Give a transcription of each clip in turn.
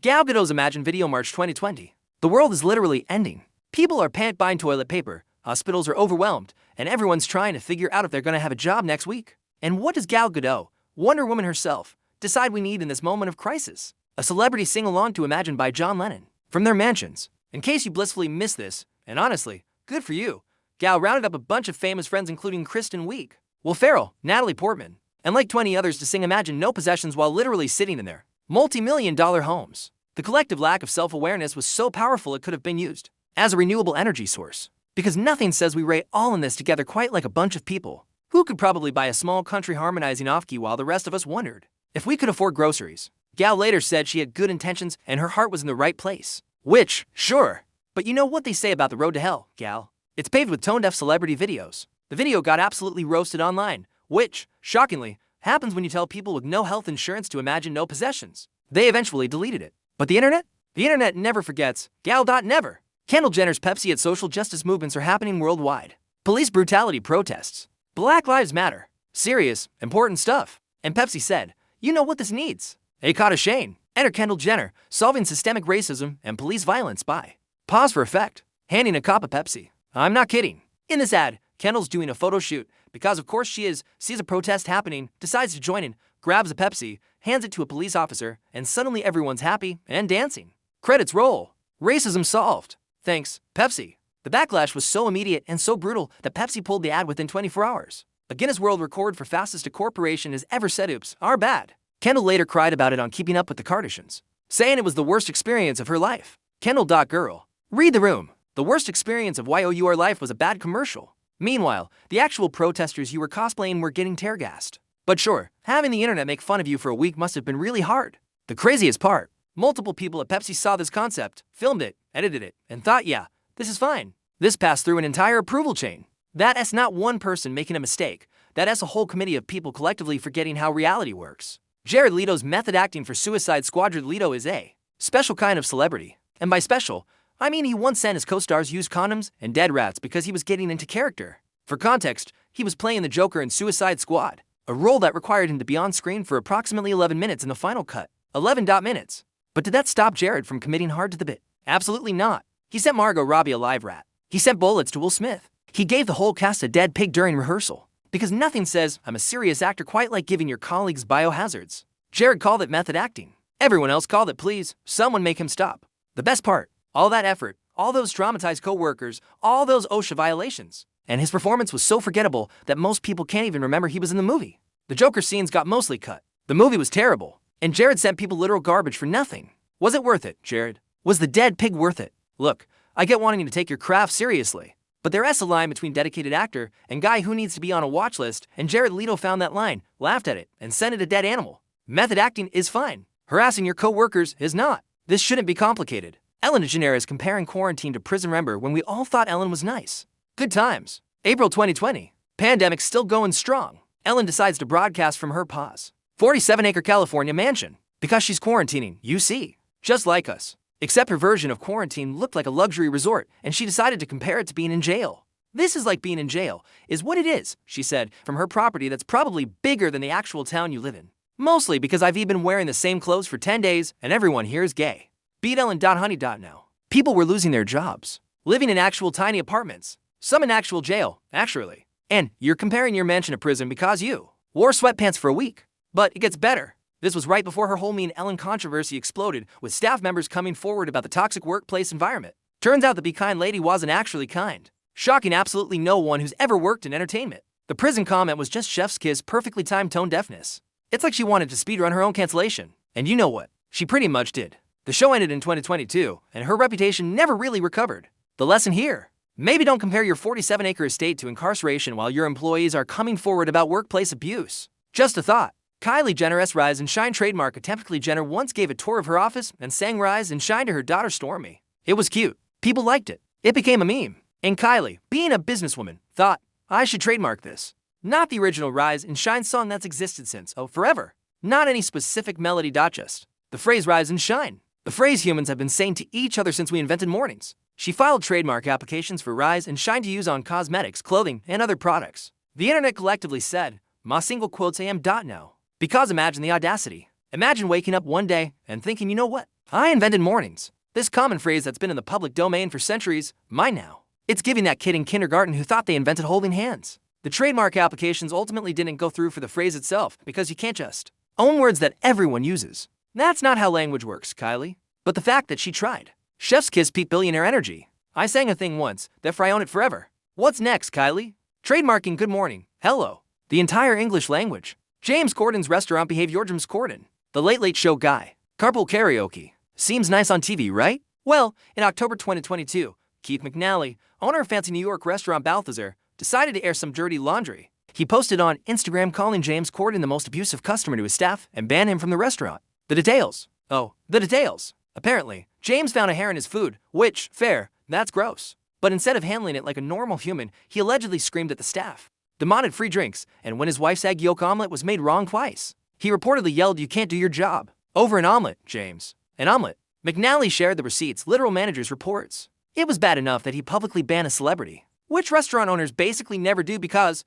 Gal Gadot's Imagine video March 2020. The world is literally ending. People are panic buying toilet paper, hospitals are overwhelmed, and everyone's trying to figure out if they're gonna have a job next week. And what does Gal Gadot, Wonder Woman herself, decide we need in this moment of crisis? A celebrity sing-along to Imagine by John Lennon from their mansions. In case you blissfully missed this, and honestly, good for you, Gal rounded up a bunch of famous friends including Kristen Wiig, Will Ferrell, Natalie Portman, and like 20 others to sing Imagine No Possessions while literally sitting in their multi-million-dollar homes. The collective lack of self-awareness was so powerful it could have been used as a renewable energy source. Because nothing says we rate all in this together quite like a bunch of people who could probably buy a small country harmonizing off-key while the rest of us wondered if we could afford groceries. Gal later said she had good intentions and her heart was in the right place. Which, sure. But you know what they say about the road to hell, Gal? It's paved with tone-deaf celebrity videos. The video got absolutely roasted online, which, shockingly, happens when you tell people with no health insurance to imagine no possessions. They eventually deleted it. But the internet? The internet never forgets. Gal.never. Kendall Jenner's Pepsi at social justice movements are happening worldwide. Police brutality protests. Black Lives Matter. Serious, important stuff. And Pepsi said, you know what this needs? A caught a Shane. Enter Kendall Jenner, solving systemic racism and police violence by pause for effect, handing a cop a Pepsi. I'm not kidding. In this ad, Kendall's doing a photo shoot because of course she sees a protest happening, decides to join in, grabs a Pepsi, hands it to a police officer, and suddenly everyone's happy and dancing. Credits roll. Racism solved. Thanks, Pepsi. The backlash was so immediate and so brutal that Pepsi pulled the ad within 24 hours. A Guinness World Record for fastest a corporation has ever said oops, our bad. Kendall later cried about it on Keeping Up with the Kardashians, saying it was the worst experience of her life. Kendall.girl. Read the room. The worst experience of your life was a bad commercial. Meanwhile, the actual protesters you were cosplaying were getting tear-gassed. But sure, having the internet make fun of you for a week must have been really hard. The craziest part, multiple people at Pepsi saw this concept, filmed it, edited it, and thought, yeah, this is fine. This passed through an entire approval chain. That's not one person making a mistake. That's a whole committee of people collectively forgetting how reality works. Jared Leto's method acting for Suicide Squad. Leto is a special kind of celebrity. And by special, I mean he once sent his co-stars use condoms and dead rats because he was getting into character. For context, he was playing the Joker in Suicide Squad, a role that required him to be on screen for approximately 11 minutes in the final cut. 11 minutes. But did that stop Jared from committing hard to the bit? Absolutely not. He sent Margot Robbie a live rat. He sent bullets to Will Smith. He gave the whole cast a dead pig during rehearsal. Because nothing says, I'm a serious actor quite like giving your colleagues biohazards. Jared called it method acting. Everyone else called it, please, someone make him stop. The best part, all that effort, all those traumatized co-workers, all those OSHA violations. And his performance was so forgettable that most people can't even remember he was in the movie. The Joker scenes got mostly cut. The movie was terrible. And Jared sent people literal garbage for nothing. Was it worth it, Jared? Was the dead pig worth it? Look, I get wanting to take your craft seriously. But there's a line between dedicated actor and guy who needs to be on a watch list, and Jared Leto found that line, laughed at it, and sent it a dead animal. Method acting is fine. Harassing your co-workers is not. This shouldn't be complicated. Ellen DeGeneres comparing quarantine to prison. Remember when we all thought Ellen was nice? Good times. April 2020. Pandemic still going strong. Ellen decides to broadcast from her pause. 47-acre California mansion. Because she's quarantining, you see. Just like us. Except her version of quarantine looked like a luxury resort, and she decided to compare it to being in jail. This is like being in jail, is what it is, she said, from her property that's probably bigger than the actual town you live in. Mostly because I've been wearing the same clothes for 10 days, and everyone here is gay. Beat Ellen.honey. Now. People were losing their jobs. Living in actual tiny apartments. Some in actual jail, actually. And you're comparing your mansion to prison because you wore sweatpants for a week. But it gets better. This was right before her whole Me and Ellen controversy exploded, with staff members coming forward about the toxic workplace environment. Turns out the Be Kind lady wasn't actually kind. Shocking absolutely no one who's ever worked in entertainment. The prison comment was just chef's kiss, perfectly timed tone deafness. It's like she wanted to speedrun her own cancellation. And you know what? She pretty much did. The show ended in 2022, and her reputation never really recovered. The lesson here? Maybe don't compare your 47-acre estate to incarceration while your employees are coming forward about workplace abuse. Just a thought. Kylie Jenner's Rise and Shine trademark attempt. Kylie Jenner once gave a tour of her office and sang Rise and Shine to her daughter Stormy. It was cute. People liked it. It became a meme. And Kylie, being a businesswoman, thought, I should trademark this. Not the original Rise and Shine song that's existed since, forever. Not any specific melody. Just the phrase Rise and Shine. The phrase humans have been saying to each other since we invented mornings. She filed trademark applications for Rise and Shine to use on cosmetics, clothing, and other products. The internet collectively said, ma single quotes am. Now. Because imagine the audacity. Imagine waking up one day and thinking, you know what? I invented mornings. This common phrase that's been in the public domain for centuries, mine now. It's giving that kid in kindergarten who thought they invented holding hands. The trademark applications ultimately didn't go through for the phrase itself because you can't just own words that everyone uses. That's not how language works, Kylie. But the fact that she tried. Chef's kiss peak billionaire energy. I sang a thing once, therefore I own it forever. What's next, Kylie? Trademarking good morning, hello. The entire English language. James Corden's restaurant behavior. James Corden. The Late Late Show guy. Carpool karaoke. Seems nice on TV, right? Well, in October 2022, Keith McNally, owner of fancy New York restaurant Balthazar, decided to air some dirty laundry. He posted on Instagram calling James Corden the most abusive customer to his staff and banned him from the restaurant. The details. Oh, the details. Apparently, James found a hair in his food, which, fair, that's gross. But instead of handling it like a normal human, he allegedly screamed at the staff, demanded free drinks, and when his wife's egg yolk omelet was made wrong twice, he reportedly yelled, "You can't do your job." Over an omelet, James. An omelet. McNally shared the receipts, literal manager's reports. It was bad enough that he publicly banned a celebrity, which restaurant owners basically never do because,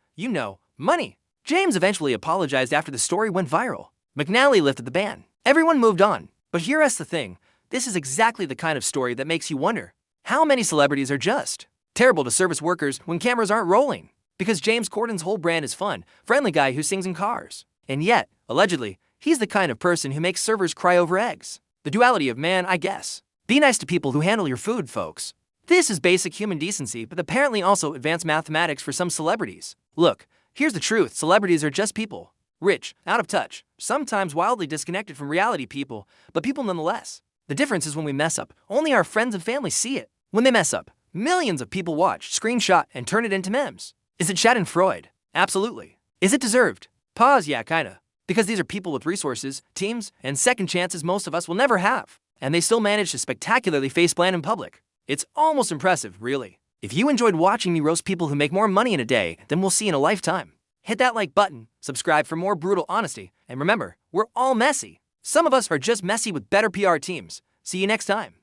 money. James eventually apologized after the story went viral. McNally lifted the ban. Everyone moved on. But here's the thing. This is exactly the kind of story that makes you wonder how many celebrities are just terrible to service workers when cameras aren't rolling. Because James Corden's whole brand is fun, friendly guy who sings in cars. And yet, allegedly, he's the kind of person who makes servers cry over eggs. The duality of man, I guess. Be nice to people who handle your food, folks. This is basic human decency, but apparently also advanced mathematics for some celebrities. Look, here's the truth. Celebrities are just people. Rich, out of touch, sometimes wildly disconnected from reality people, but people nonetheless. The difference is when we mess up, only our friends and family see it. When they mess up, millions of people watch, screenshot, and turn it into memes. Is it schadenfreude? Absolutely. Is it deserved? Pause, yeah, kinda. Because these are people with resources, teams, and second chances most of us will never have. And they still manage to spectacularly faceplant in public. It's almost impressive, really. If you enjoyed watching me roast people who make more money in a day than we'll see in a lifetime, hit that like button, subscribe for more brutal honesty, and remember, we're all messy. Some of us are just messy with better PR teams. See you next time.